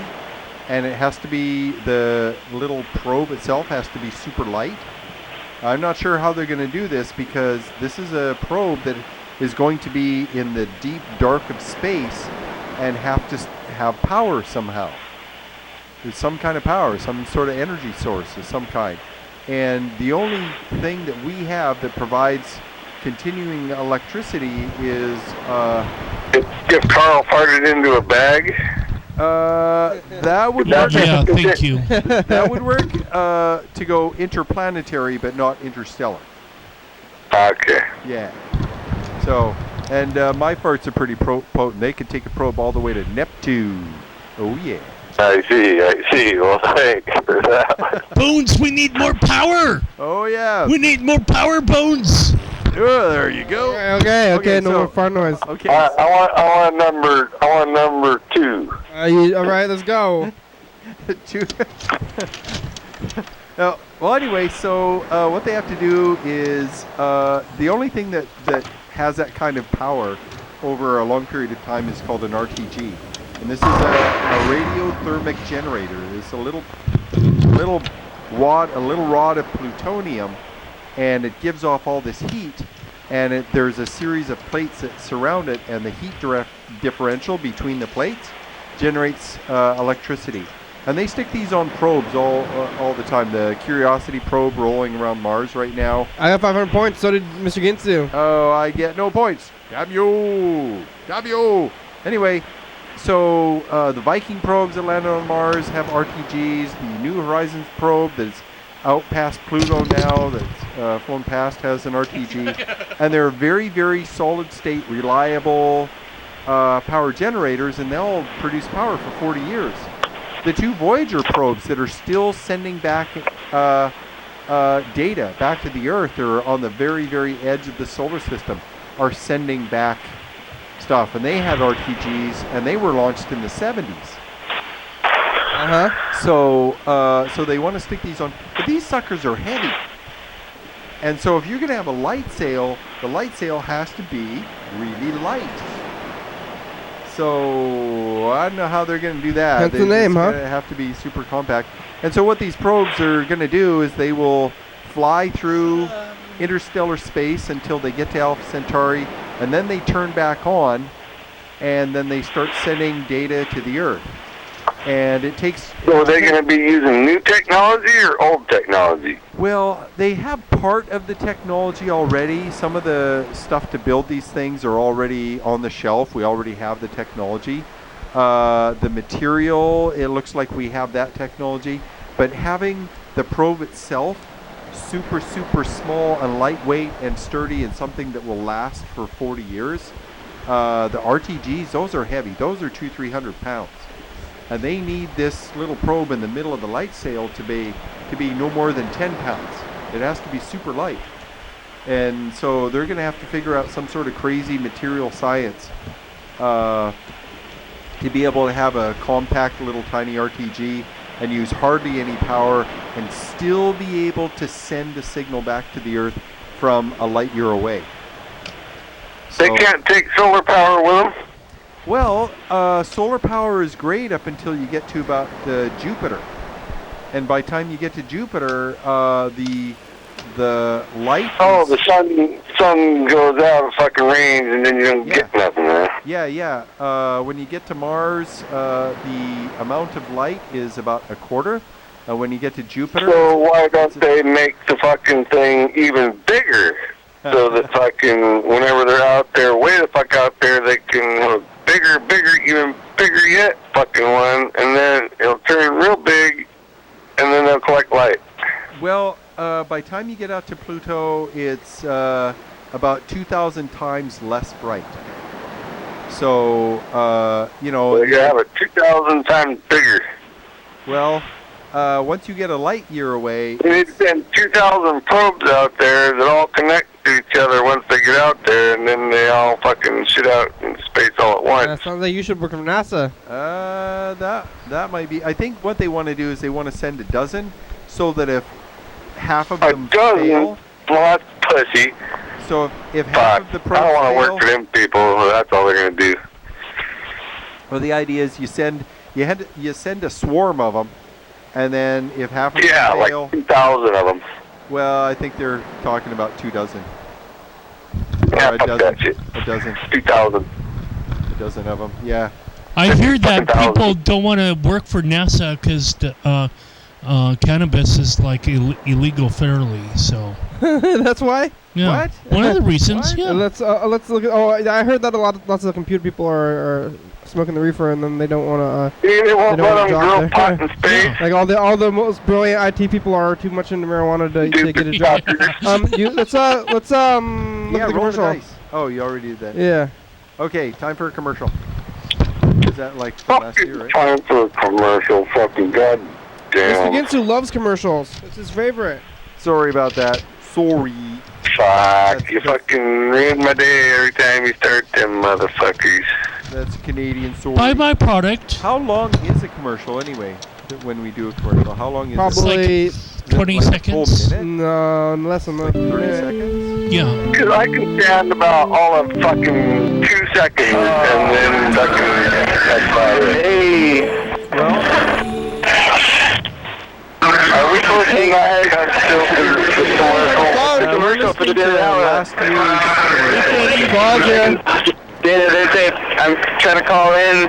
and it has to be, the little probe itself has to be super light. I'm not sure how they're going to do this, because this is a probe that is going to be in the deep dark of space and have to have power somehow. There's some kind of power, some sort of energy source of some kind. And the only thing that we have that provides continuing electricity is if Carl farted into a bag. That would work. Yeah, thank you. That would work to go interplanetary, but not interstellar. Okay. Yeah. So, and my farts are pretty potent. They can take a probe all the way to Neptune. Oh yeah. I see. Well, thanks for that. Bones, we need more power. Oh yeah. We need more power, Bones. Oh, there you go. Okay, no more fart noise. Okay. I want number 2. All right, let's go. Two. Well, anyway, so what they have to do is the only thing that has that kind of power over a long period of time is called an RTG, and this is a radiothermic generator. It's a little rod of plutonium, and it gives off all this heat, and there's a series of plates that surround it, and the heat differential between the plates generates electricity. And they stick these on probes all the time. The Curiosity probe rolling around Mars right now. I got 500 points. So did Mr. Gintz do. Oh, I get no points. Damn you. Anyway, so the Viking probes that landed on Mars have RTGs. The New Horizons probe that's out past Pluto now, that's flown past, has an RTG. And they're very, very solid state, reliable power generators, and they'll produce power for 40 years. The 2 Voyager probes that are still sending back data back to the Earth, or on the very, very edge of the solar system, are sending back stuff. And they had RTGs, and they were launched in the 70s. So they want to stick these on, but these suckers are heavy. And so if you're going to have a light sail, the light sail has to be really light. So I don't know how they're going to do that. That's the name, huh? They have to be super compact. And so what these probes are going to do is they will fly through interstellar space until they get to Alpha Centauri, and then they turn back on, and then they start sending data to the Earth. And it takes... So are they going to be using new technology or old technology? Well, they have part of the technology already. Some of the stuff to build these things are already on the shelf. We already have the technology. The material, it looks like we have that technology. But having the probe itself super, super small and lightweight and sturdy, and something that will last for 40 years, the RTGs, those are heavy. Those are 200-300 pounds. And they need this little probe in the middle of the light sail to be no more than 10 pounds. It has to be super light. And so they're going to have to figure out some sort of crazy material science to be able to have a compact little tiny RTG and use hardly any power and still be able to send a signal back to the Earth from a light year away. They can't take solar power with them? Well, solar power is great up until you get to about Jupiter, and by the time you get to Jupiter, the light. Oh, the sun goes out of fucking range, and then you don't get nothing there. Yeah. When you get to Mars, the amount of light is about a quarter. When you get to Jupiter. So why don't they make the fucking thing even bigger? so that fucking whenever they're out there, way the fuck out there, they can have a bigger, even bigger yet fucking one, and then it'll turn real big, and then they'll collect light. Well, by the time you get out to Pluto, it's about 2,000 times less bright. So, you know... So you have it 2,000 times bigger. Well, once you get a light year away... You need to send 2,000 probes out there that all connect to each other once they get out there, and then they all fucking shit out in space all at once. That sounds like you should work for NASA. That might be... I think what they want to do is they want to send a dozen, so that if half of them fail... Well, that's pussy. So if half of the probes I don't want to fail, work for them people. That's all they're going to do. well, the idea is you send a swarm of them, and then if half of them fail... like 2,000 of them. Well, I think they're talking about 2 dozen. Yeah, Or a fuck dozen. that shit. A dozen. 2,000. A dozen of them, yeah. I hear that fucking people don't want to work for NASA because cannabis is like illegal federally. So That's why. yeah, What? one of the reasons. What? Yeah, Let's look at. Oh, I heard that lots of computer people are smoking the reefer, and then they don't want to. They won't They don't let them wanna grow drop pot their- in space. Like all the most brilliant IT people are too much into marijuana to get a job. Let's look Yeah, at the roll the commercial. dice. Oh, you already did that. Yeah. Okay, time for a commercial. Is that like the last year, Fucking right? time for a commercial. Fucking Mr. goddamn. Ginsu loves commercials. It's his favorite. Sorry about that. Sorry. Fuck. You fucking ruin my day every time you start them motherfuckers. That's Canadian sorry. buy my product. How long is a commercial anyway? When we do a commercial, how long is Probably it? 20 Like a seconds. full minute? no less than that. 30 seconds? Yeah. Because I can stand about all of fucking 2 seconds and then fucking that's about it. Hey. Well, Are we supposed to not cut still to the commercial for the day of the hour? last year's commercial. Pause here. Dana, they say I'm trying to call in.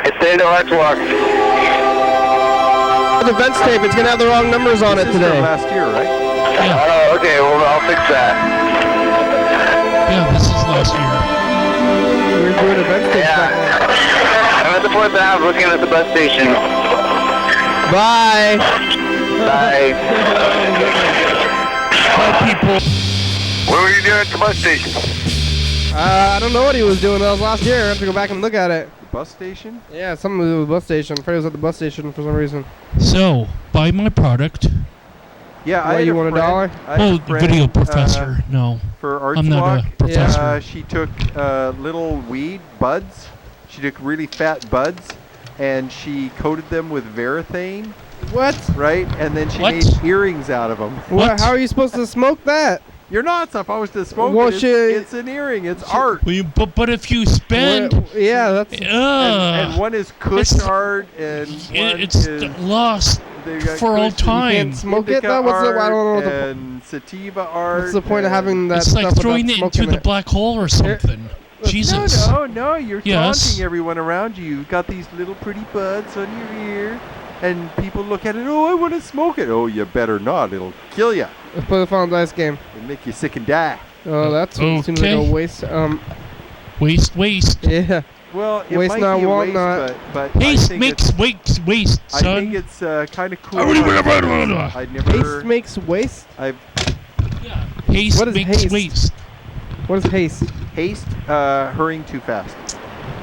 It's the end of Let's Walk. The events tape. It's gonna have the wrong numbers on This it is from today. last year, right? Oh, okay, well, I'll fix that. Yeah, this is last year. We're doing events tape back I'm at the 4th Ave looking at the bus station. there. Bye. Bye. Tell people. What were you doing at the bus station? I don't know what he was doing. That was last year. I have to go back and look at it. The bus station? Yeah, something to do with the bus station. Freddie was at the bus station for some reason. So buy my product. Yeah, What, I had you a want friend, $1? I had a Oh, friend, video professor. No, for Arts I'm not Walk, a professor. she took little weed buds. She took really fat buds, and she coated them with varathane, What? right? And then she What? made earrings out of them. What? How are you supposed to smoke that? You're not supposed to smoke Well, it. she- It's an earring. It's art. Well, but if you spend, Yeah, that's. And one is Kush It's- art, and one it's is lost they got for all Kush and time. Can't smoke it indica though. What's the? I don't know. art What the, and sativa art. what's the point of and- having that It's stuff like throwing without it into smoking the black hole or something. Jesus. No, you're Yes. taunting everyone around you. You've got these little pretty buds on your ear, and people look at it, oh, I want to smoke it. Oh, you better not. It'll kill you. Let's play the Fallen Dice game. It'll make you sick and die. Oh, that seems like a Okay. waste. Waste. Yeah. Well, it Waste might not, be a want waste, not. but I Haste think makes waste, I son. think it's kind of cool. Yeah. I'd never. Haste makes waste. Haste What is makes haste? waste. What is haste? Haste, hurrying too fast.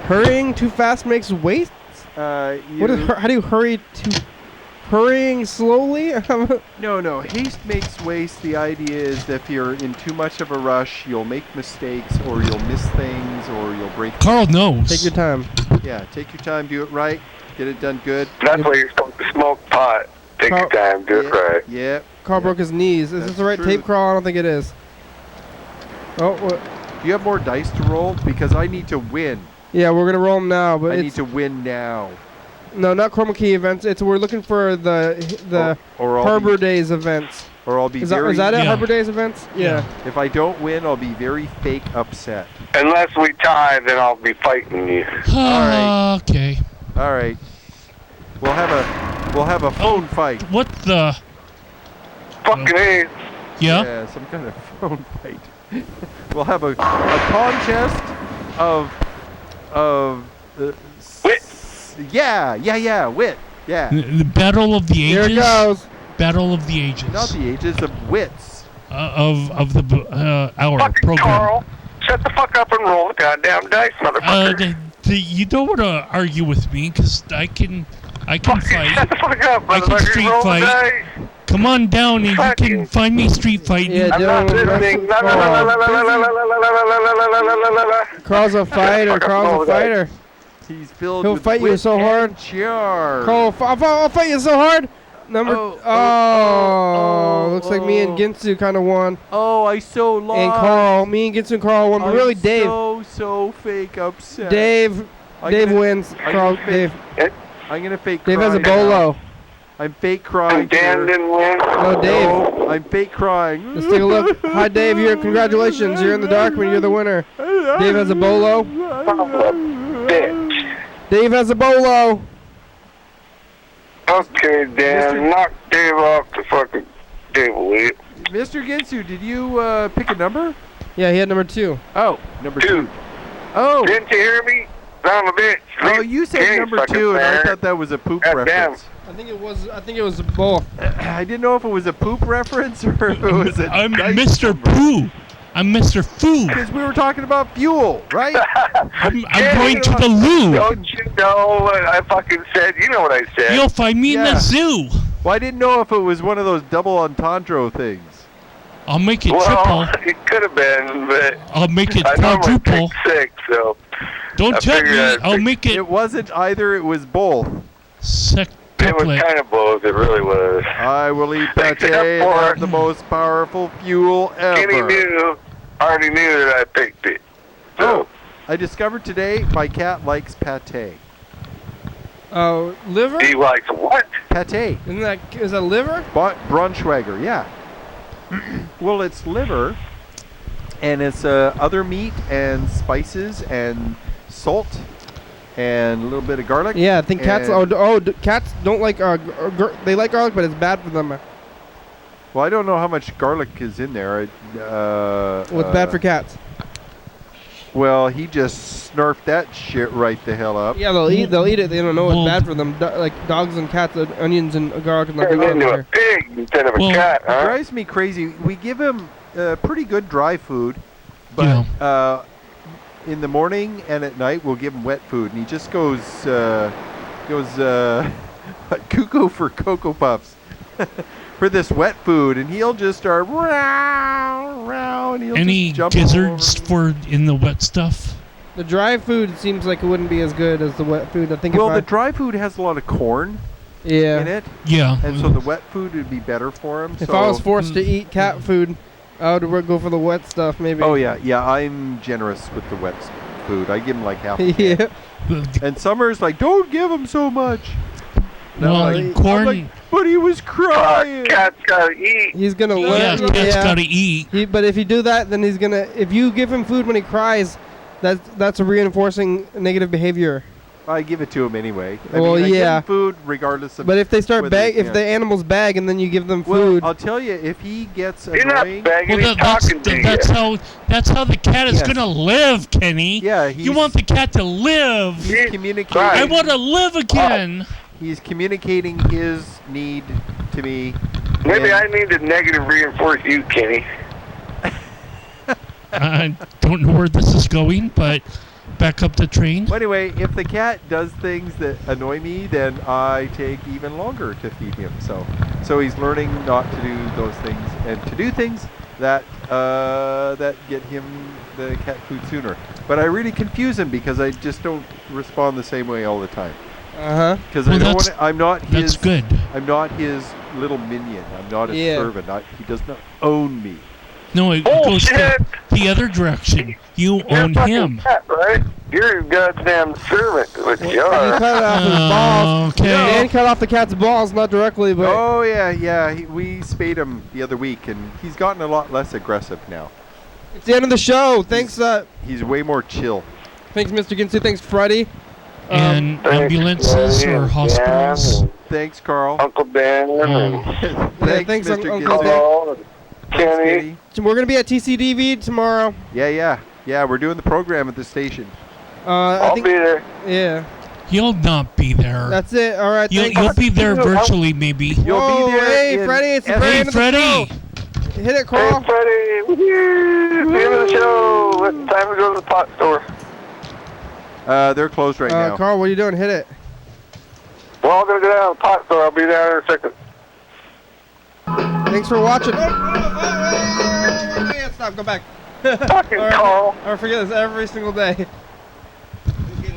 Hurrying too fast makes waste. What is? How do you hurry to? Hurrying slowly? No. Haste makes waste. The idea is that if you're in too much of a rush, you'll make mistakes, or you'll miss things, or you'll break. Carl knows. Take your time. Yeah, take your time, do it right, get it done good. That's why you're supposed to smoke pot. Take your time, do it right. Yeah. Carl broke his knees. Is this That's the right true. tape, Carl? I don't think it is. Oh, what? Do you have more dice to roll? Because I need to win. Yeah, we're gonna roll them now, but I need it's to win now. no, not chroma key events. It's we're looking for the Or I'll Harbor be, Days events. or I'll be Is very. that it? Yeah. Harbor Days events? Yeah. If I don't win, I'll be very fake upset. Unless we tie, then I'll be fighting you. Alright. Okay. All right. We'll have a phone fight. What the? Fucking A. Yeah? some kind of phone fight. We'll have a contest of Wit. Wit. Yeah. The Battle of the Here Ages. it goes. Battle of the Ages. Not the ages of wits. Of the our Fucking program. Carl, shut the fuck up and roll the goddamn dice, motherfucker. You don't want to argue with me because I can Fucking fight. shut the fuck up, I can motherfucker. street Roll the fight. dice. Come on down and you Fucking- can find me street fighting. Yeah, I'm not don't listening. wrestle- La, la, la, la, la, la, la, la, la, la, la, la, la, la, la, la, la. Carl's a fighter. Fuck up, Carl's roll a the dice. fighter. He's filled He'll with fight you wit so and hard. charm. Carl, I'll fight you so hard. Looks like me and oh. Ginsu kind of won. Oh, I so lost. And Carl, me and Ginsu and Carl won, but really Dave. So fake upset. Dave wins. Carl, Dave. I'm gonna fake Dave has a crying now. bolo. I'm fake crying. Dan here. didn't win. No, Dave. No, I'm fake crying. Let's take a look. Hi, Dave. Congratulations. You're in the dark, but you're the winner. Dave has a bolo. Son of a bitch. Dave has a bolo. Okay, Dan, Mr. knock Dave off the fucking table, will you? Mr. Ginsu, did you pick a number? Yeah, he had number 2. Oh, number 2. Dude, Oh, didn't you hear me? Son of a bitch. oh, you said Kenny number fucking 2, and I there. thought that was a poop God damn. reference. I think it was both. I didn't know if it was a poop reference or if it was a I'm dice Mr. number. Pooh. I'm Mr. Foo. Because we were talking about fuel, right? I'm going to the loo. Don't you know what I fucking said? You know what I said. You'll find me in Yeah. the zoo. Well, I didn't know if it was one of those double entendre things. I'll make it well, triple. it could have been, but I'll make it I normally quadruple. pick 6, so Don't I tell figured me. I'd I'll pick- make it It wasn't either, it was both. it was sextuplet. kind of both. It really was. I will eat pate Except and for- have the most powerful fuel Kenny ever. already knew that I picked it. So, Oh, I discovered today my cat likes pate. Liver? he likes what? Pate. Is that liver? Braunschweiger, yeah. Well, it's liver, and it's other meat and spices and salt and a little bit of garlic. Yeah, I think cats. and- Cats don't like. They like garlic, but it's bad for them. Well, I don't know how much garlic is in there. What's bad for cats? Well, he just snarfed that shit right the hell up. Yeah, they'll eat it. They don't know it's Well- bad for them. Like dogs and cats, onions and garlic and Turned nothing into a there. pig instead of a Well, cat, It huh? drives me crazy. We give him pretty good dry food, but in the morning and at night we'll give him wet food, and he just goes cuckoo for Cocoa Puffs for this wet food, and he'll just start row, and he'll Any just jump all gizzards over me. for in the wet stuff? The dry food seems like it wouldn't be as good as the wet food. I think. Well, if the dry food has a lot of corn yeah. in it, Yeah. and so the wet food would be better for him. If so I was forced to eat cat food, I would go for the wet stuff maybe. oh yeah, I'm generous with the wet food. I give him like half. A can. yeah. And Summer's like, don't give him so much. And I'm Well, like- corn. I'm like, but he was crying. Cat's gotta eat. He's gonna Yeah, learn. cats gotta eat. But if you do that, then he's gonna. If you give him food when he cries, that's a reinforcing negative behavior. I give it to him anyway. Well, I give yeah. him food regardless of. But if they start whether he if can. the animals bag and then you give them well, food, I'll tell you, if he gets You're not annoying, begging, Well, he's talking to you. that's how the cat is Yes. gonna live, Kenny. yeah, You want the cat to live. he's communicating. Right. I want to live again. He's communicating his need to me. Maybe and- I need to negative reinforce you, Kenny. I don't know where this is going, but back up the train. Well, anyway, if the cat does things that annoy me, then I take even longer to feed him. So he's learning not to do those things and to do things that get him the cat food sooner. But I really confuse him because I just don't respond the same way all the time. Because Well, I don't want. that's- I'm not his. That's good. I'm not his little minion. I'm not his Yeah. servant. He does not own me. No, it goes Bullshit. the other direction. You You're a own fucking him. cat, right? You're a goddamn servant, which you you are. cut off his balls. Okay. Dan cut off the cat's balls, not directly, but Oh yeah. We spayed him the other week, and he's gotten a lot less aggressive now. it's the end of the show. Thanks, He's way more chill. thanks, Mr. Ginsu. Thanks, Freddie. And Thanks, ambulances Kenny, or and hospitals. Dan, Thanks, Carl. and Uncle Dan, and Yeah, thanks, Mr. Uncle Gizmo. Carl, and Kenny. We're gonna be at TCTV tomorrow. Yeah. We're doing the program at the station. I'll be there. Yeah. You'll not be there. That's it. All right. You'll be there virtually, maybe. You'll be there. Hey, Freddie, it's the very Hey, end of the Freddie. show. Hit it, Hey, Carl. Freddie. Woo-hoo. The end of the show. It's time to go to the pot store. They're closed right now. Carl, what are you doing? Hit it. We're all going to go down to the pot store. I'll be there in a second. Thanks for watching. Stop. Go back. Fucking All right. Carl. I forget this every single day.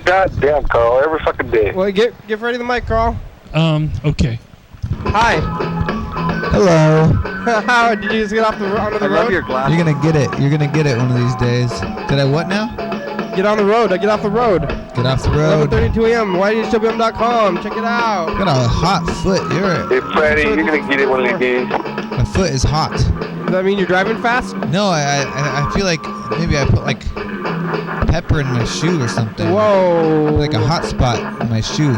God damn, Carl. Every fucking day. Well, get Freddie the mic, Carl. Okay. Hi. Hello. How did you just get onto the I road? love your glasses. You're gonna get it. You're gonna get it one of these days. Did I what now? Get on the road. Get off the road. Get off the road. 11:32 a.m. YDHWM.com. Check it out. Got a hot foot. Hey, Freddie, you're going to get it one of these days. My foot is hot. Does that mean you're driving fast? No, I feel like maybe I put like pepper in my shoe or something. Whoa. Like a hot spot in my shoe.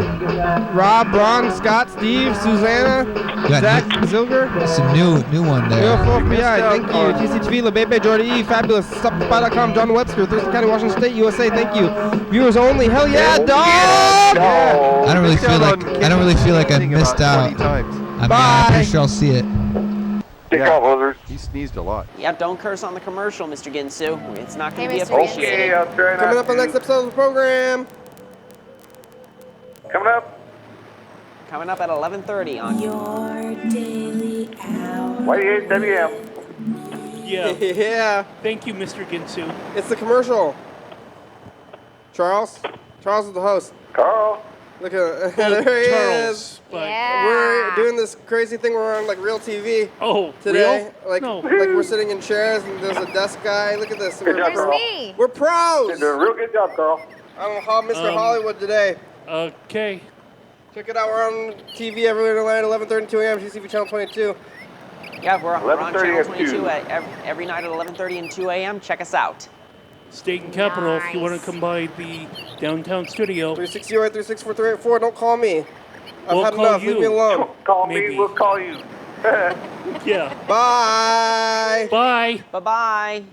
Rob, Ron, Scott, Steve, Susanna, Got Zach, Zilger. some new one there. Bill Cosby, thank you. TCTV, La Bebe, Jordy E, Fabulous, SupSpy.com, John Webster, Thurston County, Washington State, USA, thank you. Viewers only, hell yeah, dog! No. I don't really feel like I missed out. Times. I mean, I'm pretty sure I'll see it. Take off, lizard. He sneezed a lot. Yeah, don't curse on the commercial, Mr. Ginsu. It's not going to Hey, be Mr. appreciated. Okay, I'll try not Coming up on the to. next episode of the program. Coming up. Coming up at 11:30 on Your daily hour. YDHWM. Yeah. Yeah, Thank you, Mr. Ginsu. it's the commercial. Charles is the host. Carl. Look at there he is. Charles. But We're doing this crazy thing. We're on like real TV Oh, today. real? Like No. we're sitting in chairs and there's a desk guy. Look at this. Good job, There's Carl. me. We're pros. You're doing a real good job, Carl. I don't know how Mr. Hollywood today. Okay. Check it out. We're on TV everywhere tonight, 11:32 a.m. TCTV channel 22. Yeah, we're on 11:30 channel at 22 2. every night at 11:30 and 2 a.m. Check us out. State and Capital, if you want to Nice. come by the downtown studio. 360-836-4384. Don't call me. I've We'll had call enough. Leave me you. alone. Call Maybe. me, we'll call you. Yeah. Bye. Bye. Bye-bye.